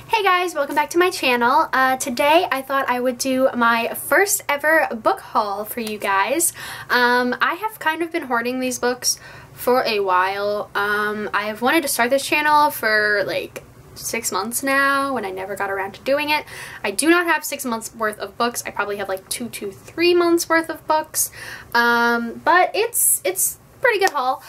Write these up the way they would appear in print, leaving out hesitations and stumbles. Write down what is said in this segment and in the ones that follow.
Hey guys, welcome back to my channel. Today I thought I would do my first ever book haul for you guys. I have kind of been hoarding these books for a while. I have wanted to start this channel for like 6 months now and I never got around to doing it. I do not have 6 months worth of books. I probably have like 2 to 3 months worth of books. But it's pretty good haul.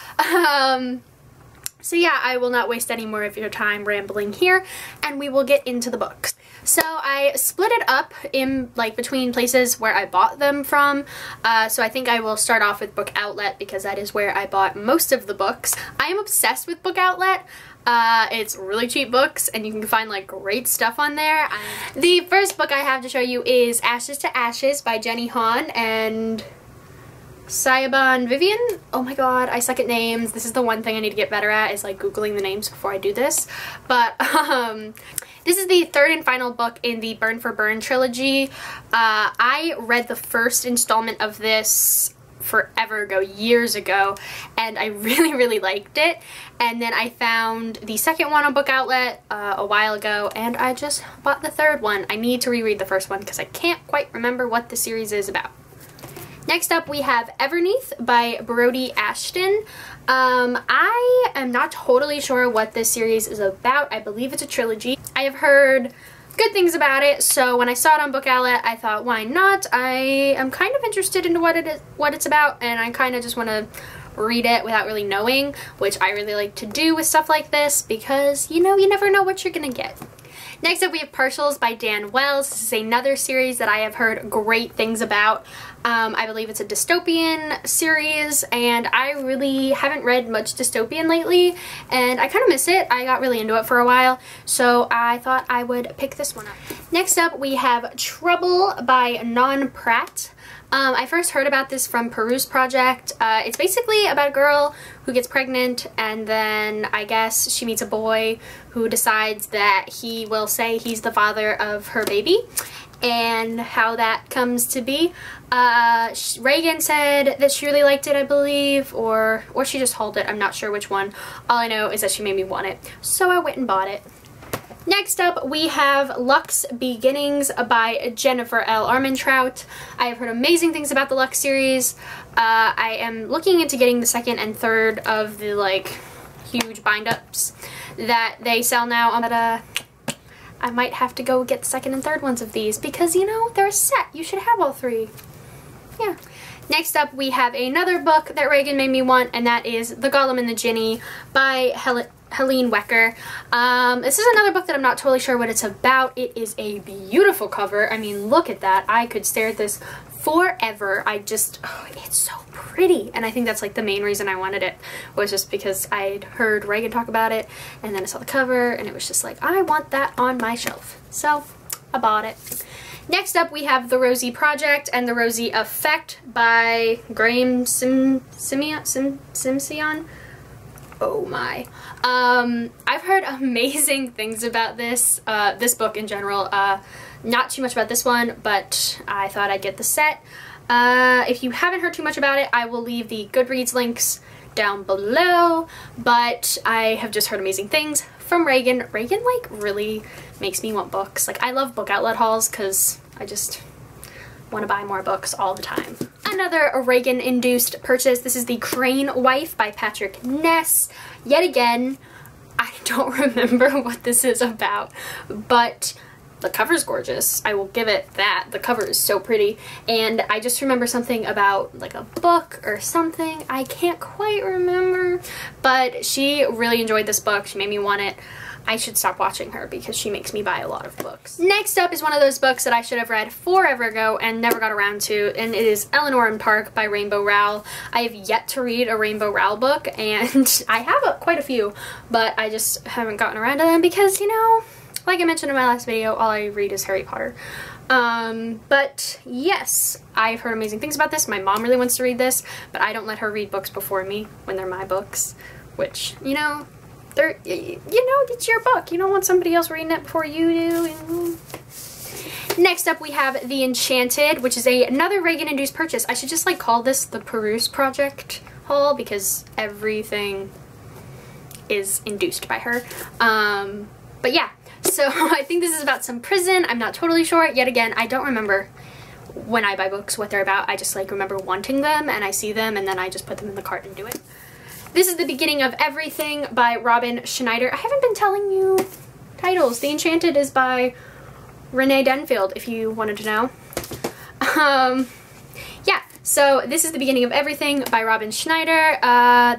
So yeah, I will not waste any more of your time rambling here, and we will get into the books. So I split it up in between places where I bought them from. So I think I will start off with Book Outlet because that is where I bought most of the books. I am obsessed with Book Outlet. It's really cheap books and you can find like great stuff on there. The first book I have to show you is Ashes to Ashes by Jenny Han and Sayaban Vivian. Oh my god, I suck at names. This is the one thing I need to get better at, is like googling the names before I do this. But this is the third and final book in the Burn for Burn trilogy. I read the first installment of this forever ago, years ago, and I really liked it. And then I found the second one on Book Outlet a while ago, and I just bought the third one. I need to reread the first one because I can't quite remember what the series is about. Next up we have Everneath by Brody Ashton. I am not totally sure what this series is about. I believe it's a trilogy. I have heard good things about it, so when I saw it on Book Outlet I thought, why not? I am kind of interested into what it's about, and I kind of just want to read it without really knowing, which I really like to do with stuff like this because, you know, you never know what you're gonna get. Next up we have Partials by Dan Wells. This is another series that I have heard great things about. I believe it's a dystopian series, and I really haven't read much dystopian lately, and I kind of miss it. I got really into it for a while, so I thought I would pick this one up. Next up we have Trouble by Non Pratt. I first heard about this from Peruse Project. It's basically about a girl who gets pregnant, and then I guess she meets a boy who decides that he will say he's the father of her baby, and how that comes to be. Reagan said that she really liked it, I believe, or she just hauled it. I'm not sure which one. All I know is that she made me want it, so I went and bought it. Next up, we have Lux Beginnings by Jennifer L. Armentrout. I have heard amazing things about the Lux series. I am looking into getting the second and third of the like huge bind-ups that they sell now. But I might have to go get the second and third ones of these because, you know, they're a set. You should have all three. Yeah. Next up, we have another book that Reagan made me want, and that is The Golem and the Jinni by Helene Wecker. This is another book that I'm not totally sure what it's about. It is a beautiful cover. I mean, look at that. I could stare at this forever. It's so pretty. And I think that's like the main reason I wanted it, was just because I'd heard Reagan talk about it, and then I saw the cover, and it was just like, I want that on my shelf. So I bought it. Next up, we have The Rosie Project and The Rosie Effect by Graham Simsion. Oh my. I've heard amazing things about this book in general. Not too much about this one, but I thought I'd get the set. If you haven't heard too much about it, I will leave the Goodreads links down below, but I have just heard amazing things from Reagan. Reagan like really makes me want books. Like, I love Book Outlet hauls because I just want to buy more books all the time. Another Reagan-induced purchase. This is The Crane Wife by Patrick Ness. Yet again, I don't remember what this is about, but the cover's gorgeous. I will give it that. The cover is so pretty, and I just remember something about like a book or something. I can't quite remember, but she really enjoyed this book. She made me want it. I should stop watching her because she makes me buy a lot of books. Next up is one of those books that I should have read forever ago and never got around to, and it is Eleanor and Park by Rainbow Rowell. I have yet to read a Rainbow Rowell book, and I have quite a few, but I just haven't gotten around to them because, you know, like I mentioned in my last video, all I read is Harry Potter. But yes, I've heard amazing things about this. My mom really wants to read this, but I don't let her read books before me when they're my books, which, you know, it's your book. You don't want somebody else reading it before you do. Next up we have The Enchanted, which is another Reagan-induced purchase. I should just like call this the Peruse Project haul because everything is induced by her. But yeah, so I think this is about some prison. I'm not totally sure. Yet again, I don't remember when I buy books what they're about. I just like remember wanting them and I see them and then I just put them in the cart and do it. This is The Beginning of Everything by Robin Schneider. I haven't been telling you titles. The Enchanted is by Renee Denfield, if you wanted to know. Yeah, so this is The Beginning of Everything by Robin Schneider.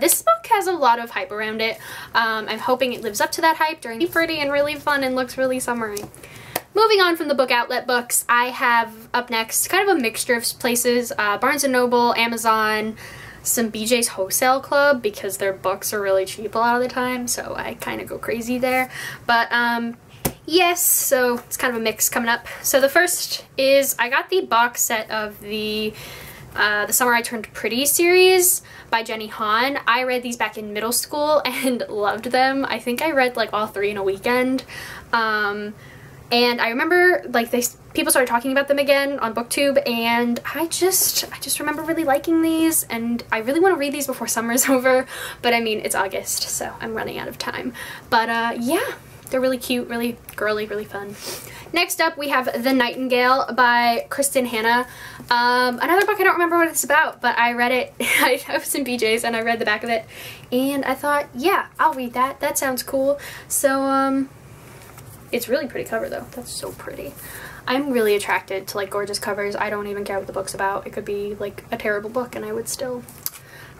This book has a lot of hype around it. I'm hoping it lives up to that hype. It's pretty and really fun and looks really summery. Moving on from the Book Outlet books, I have up next kind of a mixture of places. Barnes & Noble, Amazon, some BJ's Wholesale Club because their books are really cheap a lot of the time, so I kind of go crazy there. But yes, so it's kind of a mix coming up. So the first is I got the box set of the Summer I Turned Pretty series by Jenny Han. I read these back in middle school and loved them. I think I read like all 3 in a weekend. And I remember like people started talking about them again on BookTube, and I just remember really liking these, and I really want to read these before summer's over, but I mean, it's August, so I'm running out of time. But yeah, they're really cute, really girly, really fun. Next up, we have The Nightingale by Kristen Hanna. Another book I don't remember what it's about, but I read it. I was in BJ's and I read the back of it, and I thought, yeah, I'll read that. That sounds cool. So, it's really pretty cover though. That's so pretty. I'm really attracted to like gorgeous covers. I don't even care what the book's about. It could be like a terrible book and I would still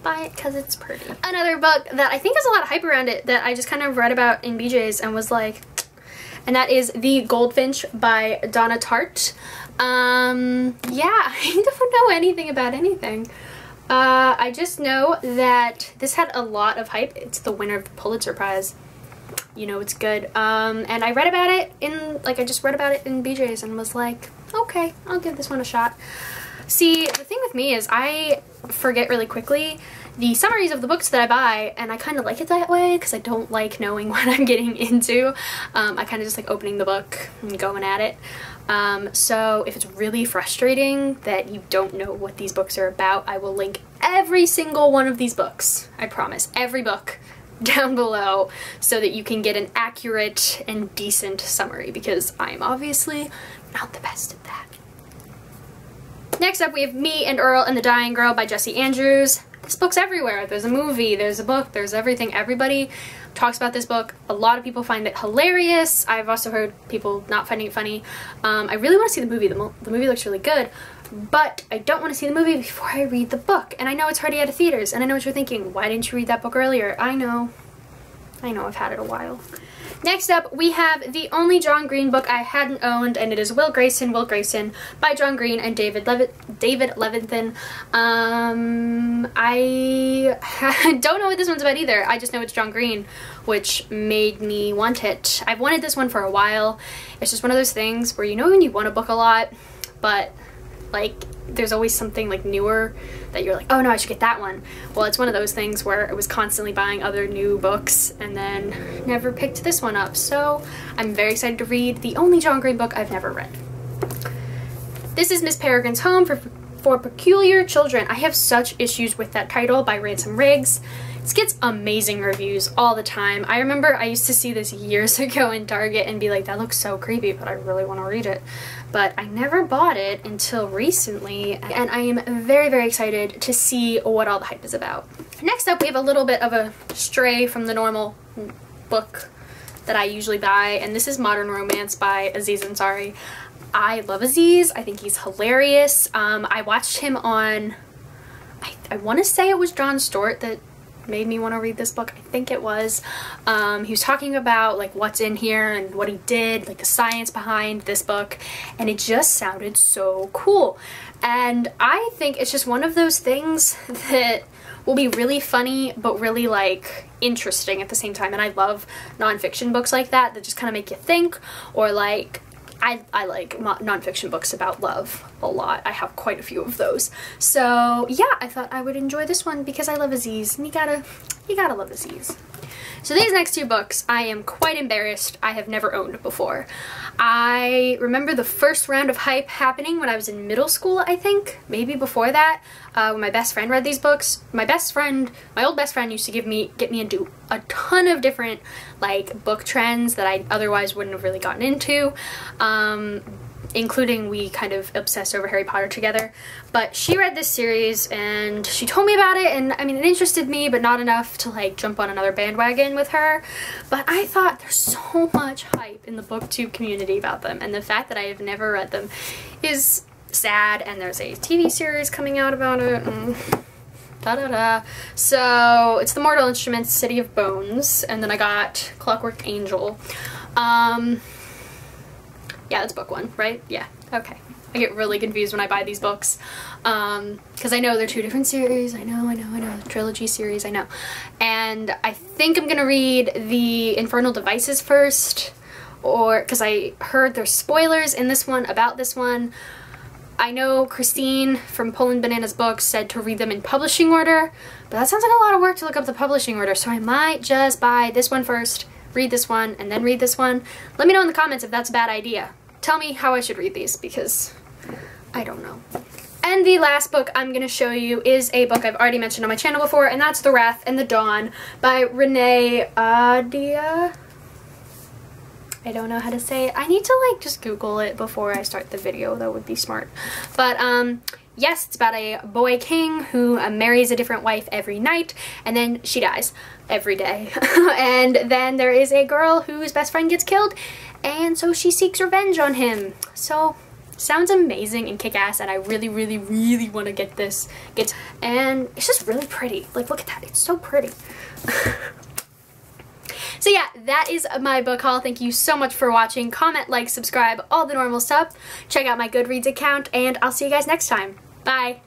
buy it because it's pretty. Another book that I think has a lot of hype around it that I just kind of read about in BJ's and was like, and that is The Goldfinch by Donna Tartt. Yeah, I don't know anything about anything. I just know that this had a lot of hype. It's the winner of the Pulitzer Prize. You know it's good. And I read about it in, like, I just read about it in BJ's and was like, okay, I'll give this one a shot. See, the thing with me is I forget really quickly the summaries of the books that I buy, and I kind of like it that way because I don't like knowing what I'm getting into. I kind of just like opening the book and going at it. So if it's really frustrating that you don't know what these books are about, I will link every single one of these books. I promise. Every book down below so that you can get an accurate and decent summary, because I'm obviously not the best at that. Next up, we have Me and Earl and the Dying Girl by Jessie Andrews. This book's everywhere. There's a movie, there's a book, there's everything. Everybody talks about this book. A lot of people find it hilarious. I've also heard people not finding it funny. I really want to see the movie. The movie looks really good, but I don't want to see the movie before I read the book. And I know it's already out of theaters, and I know what you're thinking. Why didn't you read that book earlier? I know, I've had it a while. Next up, we have the only John Green book I hadn't owned, and it is Will Grayson by John Green and David Levithan. I don't know what this one's about either. I just know it's John Green, which made me want it. I've wanted this one for a while. It's just one of those things where you know when you want a book a lot, but like there's always something like newer that you're like, oh no, I should get that one. Well, it's one of those things where I was constantly buying other new books and then never picked this one up. So I'm very excited to read the only John Green book I've never read. This is Miss Peregrine's Home for Peculiar Children. I have such issues with that title by Ransom Riggs. This gets amazing reviews all the time. I remember I used to see this years ago in Target and be like, that looks so creepy, but I really want to read it. But I never bought it until recently, and I am very, very excited to see what all the hype is about. Next up, we have a little bit of a stray from the normal book that I usually buy, and this is Modern Romance by Aziz Ansari. I love Aziz. I think he's hilarious. I watched him on, I want to say it was Jon Stewart that made me want to read this book. I think it was. He was talking about like what's in here and what he did, like the science behind this book, and it just sounded so cool. And I think it's just one of those things that will be really funny but really like interesting at the same time. And I love nonfiction books like that just kind of make you think, or like I like nonfiction books about love a lot. I have quite a few of those. So yeah, I thought I would enjoy this one because I love Aziz, and you gotta love Aziz. So these next two books, I am quite embarrassed I have never owned before. I remember the first round of hype happening when I was in middle school, I think, maybe before that, when my best friend read these books. My old best friend used to get me into a ton of different like book trends that I otherwise wouldn't have really gotten into. Including we kind of obsessed over Harry Potter together. But she read this series and she told me about it, and I mean, it interested me, but not enough to like jump on another bandwagon with her. But I thought there's so much hype in the booktube community about them, and the fact that I have never read them is sad, and there's a TV series coming out about it. So it's The Mortal Instruments, City of Bones, and then I got Clockwork Angel. Yeah, that's book one, right? Yeah, okay. I get really confused when I buy these books, because I know they're two different series. I know, trilogy series, I know. And I think I'm gonna read the Infernal Devices first, or because I heard there's spoilers in this one about this one. I know Christine from Poland Bananas Books said to read them in publishing order, but that sounds like a lot of work to look up the publishing order, so I might just buy this one first, read this one, and then read this one. Let me know in the comments if that's a bad idea. Tell me how I should read these, because I don't know. And the last book I'm going to show you is a book I've already mentioned on my channel before, and that's The Wrath and the Dawn by Renee Ahdieh. I don't know how to say it. I need to like just Google it before I start the video. That would be smart. But yes, it's about a boy king who marries a different wife every night, and then she dies every day. And then there is a girl whose best friend gets killed, and so she seeks revenge on him. So sounds amazing and kick-ass, and I really want to get this. And it's just really pretty. Like, look at that. It's so pretty. So yeah, that is my book haul. Thank you so much for watching. Comment, like, subscribe, all the normal stuff. Check out my Goodreads account, and I'll see you guys next time. Bye!